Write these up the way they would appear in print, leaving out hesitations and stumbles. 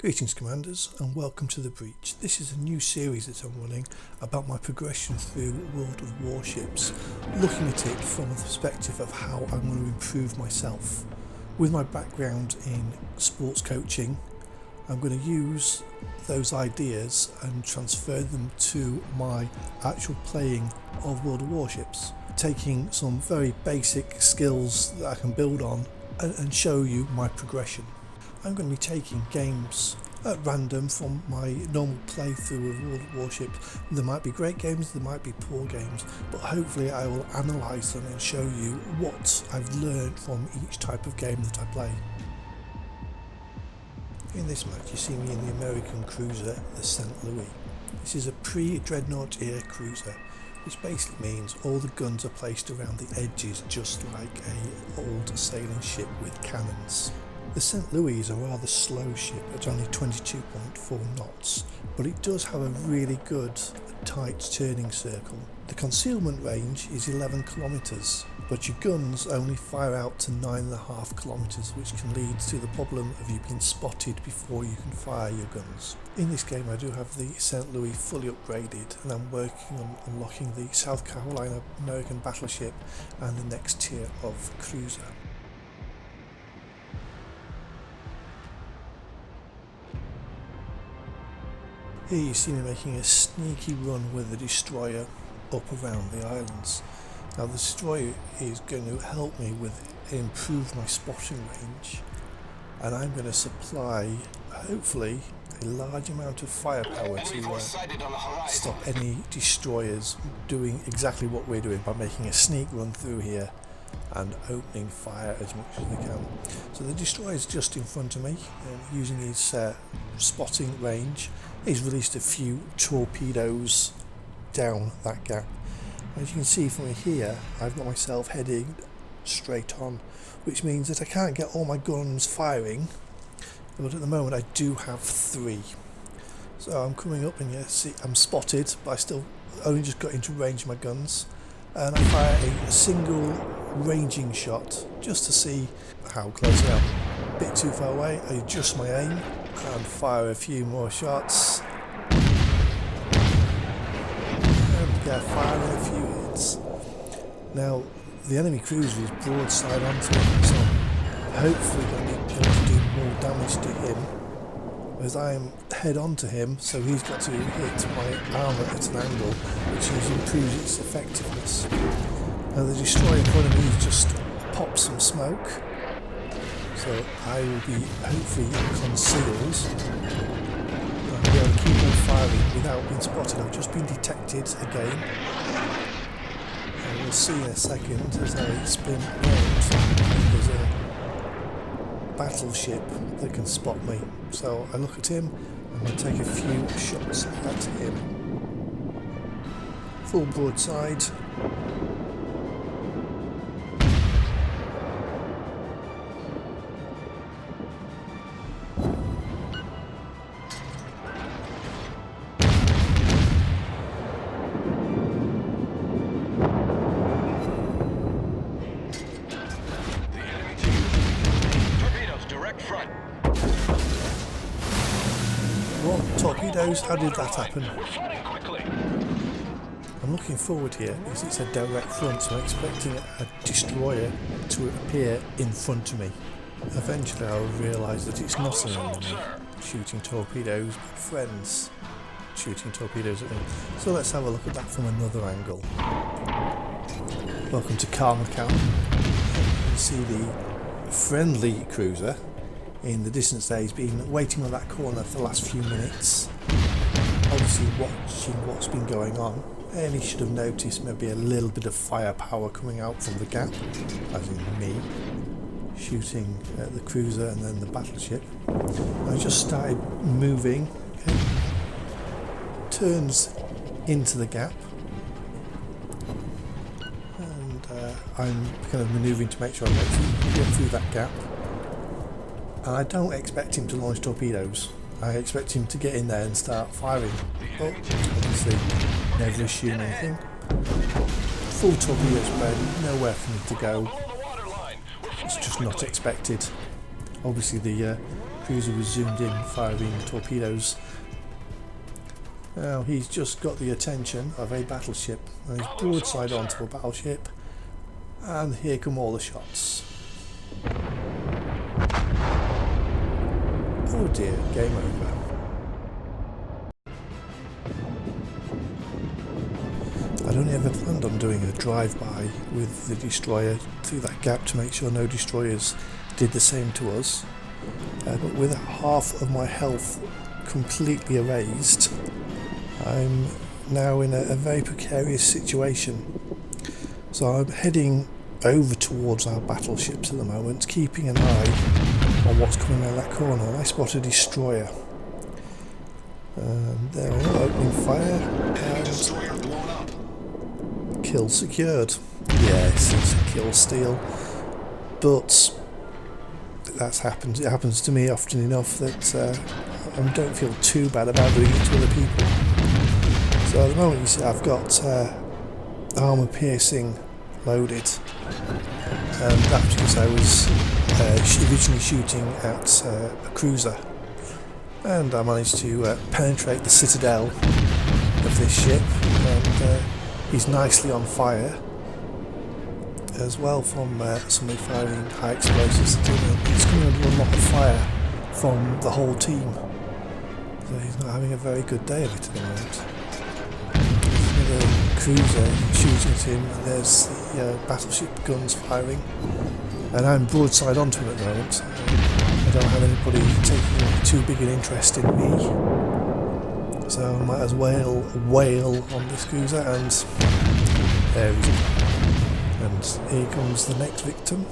Greetings Commanders and welcome to The Breach. This is a new series that I'm running about my progression through World of Warships, looking at it from the perspective of how I'm going to improve myself. With my background in sports coaching, I'm going to use those ideas and transfer them to my actual playing of World of Warships, taking some very basic skills that I can build on and show you my progression. I'm going to be taking games at random from my normal playthrough of World of Warships. There might be great games, there might be poor games, but hopefully I will analyse them and show you what I've learned from each type of game that I play. In this match you see me in the American cruiser, the St. Louis. This is a pre-dreadnought era cruiser, which basically means all the guns are placed around the edges just like an old sailing ship with cannons. The St. Louis is a rather slow ship at only 22.4 knots, but it does have a really good tight turning circle. The concealment range is 11 kilometres, but your guns only fire out to 9.5 kilometres, which can lead to the problem of you being spotted before you can fire your guns. In this game I do have the St. Louis fully upgraded, and I'm working on unlocking the South Carolina American battleship and the next tier of cruiser. Here you see me making a sneaky run with the destroyer up around the islands. Now the destroyer is going to help me with improve my spotting range, and I'm going to supply hopefully a large amount of firepower to stop any destroyers doing exactly what we're doing by making a sneak run through here and opening fire as much as they can. So the destroyer is just in front of me, and using his spotting range he's released a few torpedoes down that gap. As you can see from here, I've got myself heading straight on, which means that I can't get all my guns firing, but at the moment I do have 3. So I'm coming up and you see I'm spotted, but I still only just got into range of my guns, and I fire a single ranging shot just to see how close I am. A bit too far away, I adjust my aim and fire a few more shots, and get firing a few hits. Now the enemy cruiser is broadside onto me, so I'm hopefully going to be able to do more damage to him as I am head on to him, so he's got to hit my armour at an angle, which improves its effectiveness. Now the destroyer in front of me just popped some smoke, so I will be hopefully concealed and I'll be able to keep on firing without being spotted. I've just been detected again, and we'll see in a second as I spin around. There's a battleship that can spot me, so I look at him and I take a few shots at him. Full broadside. What torpedoes? How did that happen? I'm looking forward here because it's a direct front, so I'm expecting a destroyer to appear in front of me. Eventually I'll realise that it's not an enemy shooting torpedoes, but friends shooting torpedoes at me. So let's have a look at that from another angle. Welcome to Karma Camp. You see the friendly cruiser in the distance there. He's been waiting on that corner for the last few minutes, obviously watching what's been going on, and he should have noticed maybe a little bit of firepower coming out from the gap, as in me shooting at the cruiser and then the battleship. I just started moving, okay. Turns into the gap, and I'm kind of manoeuvring to make sure I get through that gap. And I don't expect him to launch torpedoes. I expect him to get in there and start firing. But obviously, never assume anything. Full torpedo spread, nowhere for me to go. It's just not expected. Obviously the cruiser was zoomed in, firing torpedoes. Now he's just got the attention of a battleship, and he's broadside onto a battleship, and here come all the shots. Oh dear, game over. I'd only ever planned on doing a drive-by with the destroyer through that gap to make sure no destroyers did the same to us, but with half of my health completely erased, I'm now in a very precarious situation. So I'm heading over towards our battleships at the moment, keeping an eye on what's coming around that corner. And I spot a destroyer. And they're all opening fire. And kill secured. Yes, it's a kill steal. But that's happened. It happens to me often enough that I don't feel too bad about doing it to other people. So at the moment you see I've got armour piercing loaded, and that's because I was originally shooting at a cruiser, and I managed to penetrate the citadel of this ship, and he's nicely on fire as well from somebody firing high explosives. He's coming under a lot of fire from the whole team, so he's not having a very good day of it at the moment. The cruiser shooting at him, and there's the battleship guns firing, and I'm broadside onto him at the moment. I don't have anybody taking too big an interest in me, so I might as well wail on this cruiser, and there he is. And here comes the next victim,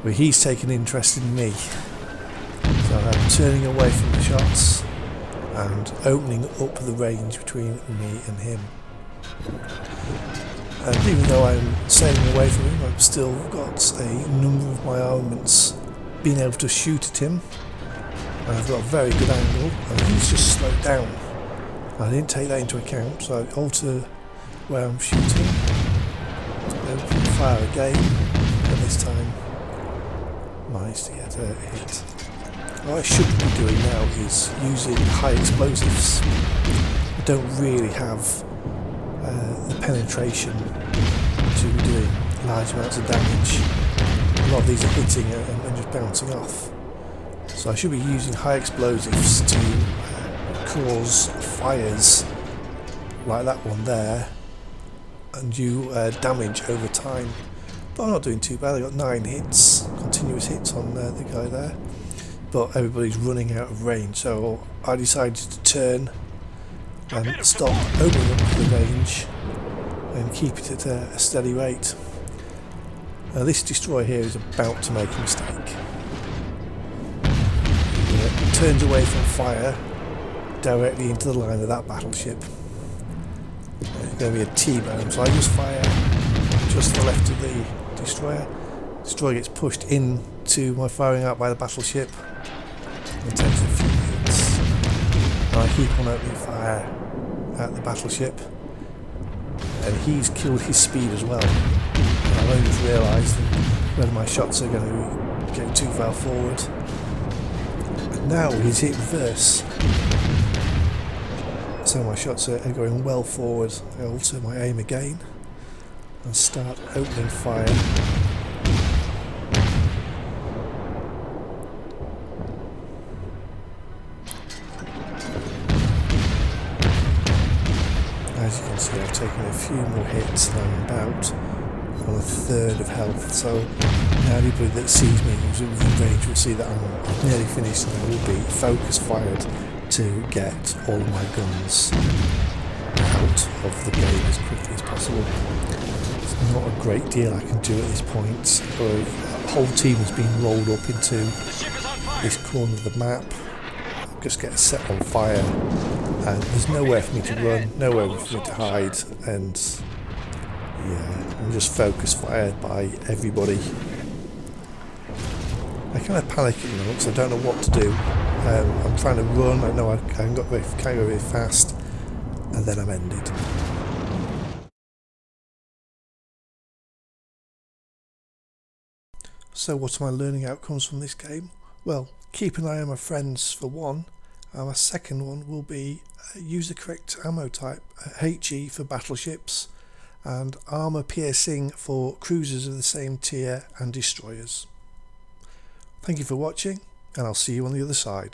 where he's taken interest in me, so I'm turning away from the shots and opening up the range between me and him. And even though I'm sailing away from him, I've still got a number of my armaments being able to shoot at him, and I've got a very good angle, and he's just slowed down. I didn't take that into account, so I alter where I'm shooting, open fire again, and this time managed to get a hit. What I should be doing now is using high explosives. I don't really have the penetration to be doing large amounts of damage. A lot of these are hitting and just bouncing off. So I should be using high explosives to cause fires like that one there and do damage over time. But I'm not doing too bad. I got 9 hits, continuous hits on the guy there. But everybody's running out of range, so I decided to turn and stop opening up the range and keep it at a steady rate. Now this destroyer here is about to make a mistake. It turns away from fire directly into the line of that battleship. It's going to be a T-bone, so I just fire just to the left of the destroyer. The destroyer gets pushed into my firing out by the battleship. It takes a few hits, and I keep on opening fire at the battleship, and he's killed his speed as well. And I've only just realised whether my shots are going to go too far forward. But now he's hit reverse, so my shots are going well forward. I alter my aim again and start opening fire. As you can see, I've taken a few more hits and I'm about on a third of health, so now anybody that sees me who's within range will see that I'm nearly finished, and I will be focus fired to get all of my guns out of the game as quickly as possible. It's not a great deal I can do at this point. The whole team has been rolled up into this corner of the map. Just get set on fire, and there's nowhere for me to run, nowhere for me to hide, and yeah, I'm just focus fired by everybody. I kind of panic at the moment because I don't know what to do. I'm trying to run, I know I can't go very fast, and then I'm ended. So what are my learning outcomes from this game? Well, keep an eye on my friends for one. My second one will be use the correct ammo type, HE for battleships and armour piercing for cruisers of the same tier and destroyers. Thank you for watching, and I'll see you on the other side.